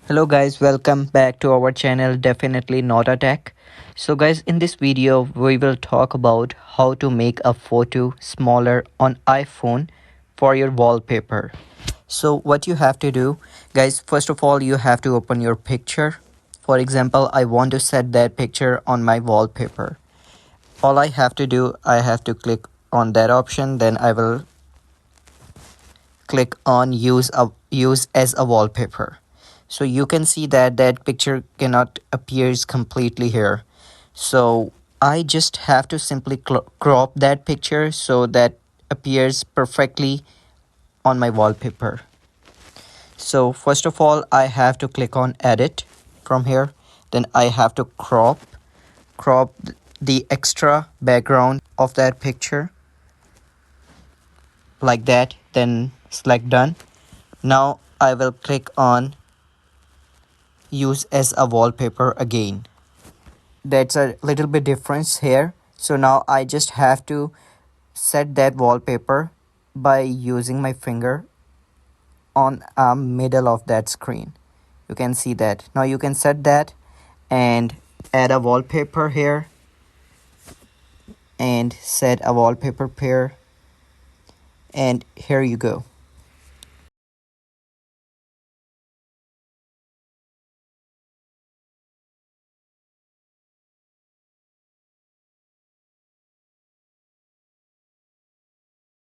Hello guys, welcome back to our channel Definitely Not a Tech. So guys, in this video we will talk about how to make a photo smaller on iPhone for your wallpaper. So what you have to do guys, first of all you have to open your picture. For example, I want to set that picture on my wallpaper. All I have to do, I have to click on that option, then I will click on use as a wallpaper. So you can see that that picture cannot appears completely here. So I just have to simply crop that picture so that appears perfectly on my wallpaper. So first of all I have to click on edit from here, then I have to crop the extra background of that picture like that, then select done. Now I will click on use as a wallpaper again. That's a little bit difference here. So now I just have to set that wallpaper by using my finger on middle of that screen. You can see that. Now you can set that and add a wallpaper here and set a wallpaper pair, and here you go.